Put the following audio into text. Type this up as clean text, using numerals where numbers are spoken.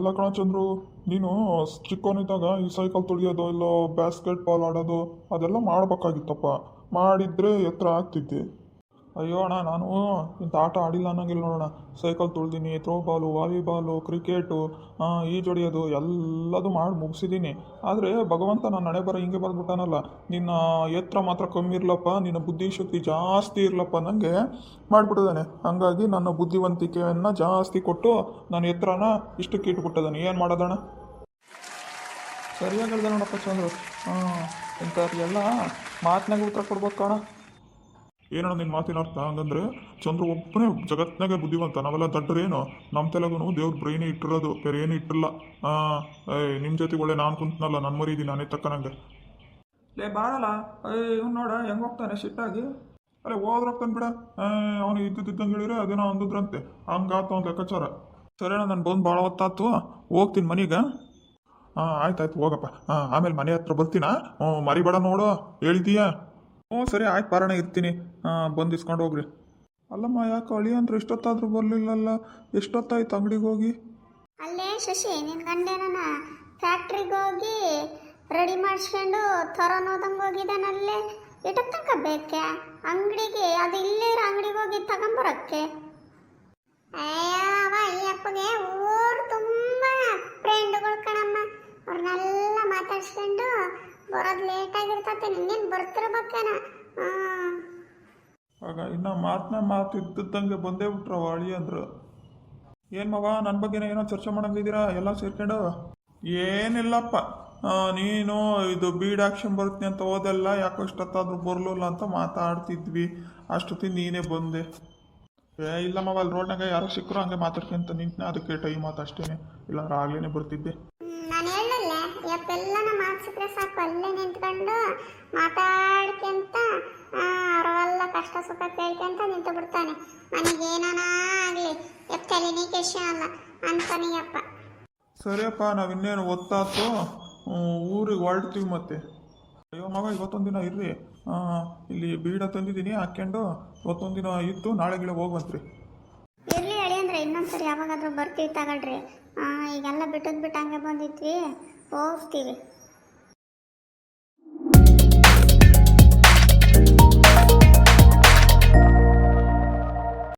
ಅಲ್ಲ ಕಣ ಚಂದ್ರು, ನೀನು ಚಿಕ್ಕವನಿದ್ದಾಗ ಈ ಸೈಕಲ್ ತುಳಿಯೋದು ಇಲ್ಲೋ ಬ್ಯಾಸ್ಕೆಟ್ ಬಾಲ್ ಆಡೋದು ಅದೆಲ್ಲ ಮಾಡ್ಬೇಕಾಗಿತ್ತಪ್ಪ. ಮಾಡಿದ್ರೆ ಎತ್ತರ ಆಗ್ತಿದ್ದೆ. ಅಯ್ಯೋ ಅಣ್ಣ, ನಾನು ಇಂಥ ಆಟ ಆಡಿಲ್ಲ ಅನ್ನಂಗಿಲ್ಲ ನೋಡೋಣ. ಸೈಕಲ್ ತುಳ್ದೀನಿ, ಥ್ರೋಬಾಲು, ವಾಲಿಬಾಲು, ಕ್ರಿಕೆಟು, ಈಜೊಡೆಯೋದು ಎಲ್ಲದೂ ಮಾಡಿ ಮುಗಿಸಿದ್ದೀನಿ. ಆದರೆ ಭಗವಂತ ನನ್ನ ಹಣೆ ಬರ ಹಿಂಗೆ ಬರ್ಬಿಟ್ಟಾನಲ್ಲ, ನಿನ್ನ ಎತ್ತರ ಮಾತ್ರ ಕಮ್ಮಿ ಇರಲಪ್ಪ, ನಿನ್ನ ಬುದ್ಧಿಶಕ್ತಿ ಜಾಸ್ತಿ ಇರಲಪ್ಪ ನನಗೆ ಮಾಡಿಬಿಟ್ಟಿದ್ದಾನೆ. ಹಂಗಾಗಿ ನನ್ನ ಬುದ್ಧಿವಂತಿಕೆಯನ್ನು ಜಾಸ್ತಿ ಕೊಟ್ಟು ನನ್ನ ಎತ್ತರನ ಇಷ್ಟಕ್ಕೆ ಇಟ್ಬಿಟ್ಟಿದ್ದಾನೆ. ಏನು ಮಾಡೋದಣ್ಣ? ಸರಿಯಾಗಿ ಹೇಳ್ದೆ ನೋಡಪ್ಪ ಚಂದ್ರು. ಇಂಥವ್ರಿಗೆಲ್ಲ ಮಾತಿನಾಗ ಉತ್ತರ ಕೊಡ್ಬೇಕಣ್ಣ. ಏನಣ್ಣ ನಿನ್ನ ಮಾತಿನ ಅರ್ಥ? ಹಂಗಂದ್ರೆ ಚಂದ್ರು ಒಬ್ಬನೇ ಜಗತ್ತಿನಾಗೆ ಬುದ್ಧಿವಂತ, ನಾವೆಲ್ಲ ದಡ್ಡರೇನು? ನಮ್ಮ ತಲೆಗೂ ದೇವ್ರ ಬ್ರೈನೇ ಇಟ್ಟಿರೋದು, ಬೇರೆ ಏನೂ ಇಟ್ಟಿಲ್ಲ. ನಿಮ್ಮ ಜೊತೆಗೆ ಒಳ್ಳೆ ನಾನು ಕುಂತನಲ್ಲ, ನನ್ನ ಮರೀದಿ ನಾನೇ ತಕ್ಕನಂಗೆ. ಲೇ ಬಾರಲ್ಲ, ಇವ್ನು ನೋಡ ಹೆಂಗೆ ಹೋಗ್ತಾನೆ ಸಿಟ್ಟಾಗಿ. ಅಲ್ಲೇ ಹೋದ್ರಕ್ಕನ್ ಬಿಡ, ಅವನು ಇದ್ದಂಗೆ ಹೇಳಿದ್ರೆ ಅದೇನೋ ಅಂದಿದ್ರಂತೆ, ಹಂಗಾತ ಒಂದು ಲೆಕ್ಕಾಚಾರ. ಸರಿನಾ, ನಾನು ಬಂದು ಭಾಳ ಹೊತ್ತಾತು, ಹೋಗ್ತೀನಿ ಮನೆಗೆ. ಆಯ್ತಾಯ್ತು ಹೋಗಪ್ಪ. ಆಮೇಲೆ ಮನೆ ಹತ್ರ ಬರ್ತೀನಾ? ಮರಿಬೇಡ ನೋಡು, ಹೇಳಿದ್ದೀಯಾ? ಸರಿ ಆಯ್ತು ಬಾರಣ, ಇರ್ತೀನಿ. ಬಂದು ಇಸ್ಕೊಂಡು ಹೋಗ್ರಿ. ಅಲ್ಲಮ್ಮ, ಯಾಕೆ ಅಳಿ ಅಂದ್ರೆ ಎಷ್ಟೊತ್ತಾದರೂ ಬರಲಿಲ್ಲಲ್ಲ? ಎಷ್ಟೊತ್ತಾಯ್ತು ಅಂಗಡಿಗೆ ಹೋಗಿ? ಅಲ್ಲೇ ಶಶಿ, ನಿನ್ನ ಗಂಡೇನ ಫ್ಯಾಕ್ಟ್ರಿಗೆ ಹೋಗಿ ರೆಡಿ ಮಾಡಿಸ್ಕೊಂಡು ಥೊರನೋದಂಗೆ ಹೋಗಿದ್ದಾನಲ್ಲೇ. ಇಟಕ್ಕೆ ತನಕ ಬೇಕೆ ಅಂಗಡಿಗೆ? ಅದು ಇಲ್ಲೇ ಇರೋ ಅಂಗಡಿಗೆ ಹೋಗಿ ತಗೊಂಬರಕ್ಕೆ? ಅಯ್ಯವ, ಈ ಅಪ್ಪಗೆ ಊರು ತುಂಬ ಫ್ರೆಂಡ್ಗಳು ಕಣಮ್ಮ. ಅವ್ರನ್ನೆಲ್ಲ ಮಾತಾಡ್ಸ್ಕೊಂಡು ಬರೋದು ಲೇಟಾಗಿರ್ತತೆ. ನಿನ್ನೇನು ಬರ್ತಿರ್ಬೇಕೇನ? ಆಗ ಇನ್ನು ಮಾತು ಇದ್ದಂಗೆ ಬಂದೇ ಬಿಟ್ರವ ಅಳಿ ಅಂದ್ರು. ಏನು ಮಗ, ನನ್ನ ಬಗ್ಗೆನೇ ಏನೋ ಚರ್ಚೆ ಮಾಡಂಗಿದ್ದೀರಾ ಎಲ್ಲ ಸೇರ್ಕೊಂಡು? ಏನಿಲ್ಲಪ್ಪ, ನೀನು ಇದು ಬೀಡ್ ಆಕ್ಷನ್ ಬರ್ತೀನಿ ಅಂತ ಹೋದೆಲ್ಲ, ಯಾಕೋ ಇಷ್ಟೊತ್ತಾದ್ರೂ ಬರಲಿಲ್ಲ ಅಂತ ಮಾತಾಡ್ತಿದ್ವಿ. ಅಷ್ಟೊತ್ತಿಗೆ ನೀನೇ ಬಂದೆ. ಇಲ್ಲ ಮಗ, ಅಲ್ಲಿ ರೋಡ್ನಾಗ ಯಾರೋ ಸಿಕ್ಕರು ಹಂಗೆ ಮಾತಾಡ್ಕೊಂತ ನಿಂತನೆ, ಅದಕ್ಕೆ ಟೈಮ್ ಆಯ್ತು ಅಷ್ಟೇ, ಇಲ್ಲಾಂದ್ರೆ ಆಗ್ಲೇ ಬರ್ತಿದ್ದೆ. ನಾನು ಹೇಳಲ್ಲ, ಯಾಪೆಲ್ಲನ ಮಾತ್ಸಿದ್ರೆ ಸಾಕು, ಅಲ್ಲೇ ನಿಂತ್ಕೊಂಡು ಮಾತಾಡ್ಕೊಂತ ಅವರೆಲ್ಲ ಕಷ್ಟ ಸುಖ ಕೇಳ್ಕೊಂತ ನಿಂತು ಬಿಡ್ತಾನೆ. ನನಗೇನಾನ ಆಗಲಿ ಯಪ್ಪ ತಲೆನೇ ಕೆಶ ಅಲ್ಲ ಅಂತಾನೆ ಯಪ್ಪ. ಸರಿಯಪ್ಪ, ನಾವಿನ್ನೇನು ಒತ್ತಾತು ಊರಿಗೆ ಹೊರಡ್ತೀವಿ ಮತ್ತೆ. ಅಯ್ಯೋ ಮಗ, ಇವತ್ತೊಂದು ದಿನ ಇರ್ರಿ, ಇಲ್ಲಿ ಬೀಡ ತಂದಿದ್ದೀನಿ ಹಾಕ್ಕೊಂಡು ಇವತ್ತೊಂದು ದಿನ ಇದ್ದು ನಾಳೆ ಗಿಡ ಹೋಗ್ಬಂತ್ರಿ. ಇರಲಿ ಹೇಳಿ ಅಂದರೆ ಇನ್ನೊಂದ್ಸರಿ ಯಾವಾಗಾದ್ರೂ ಬರ್ತೀವಿ ತಗೊಳ್ರಿ. ಈಗೆಲ್ಲ ಬಿಟ್ಟಂಗೆ ಬಂದಿದ್ವಿ, ಹೋಗ್ತೀವಿ.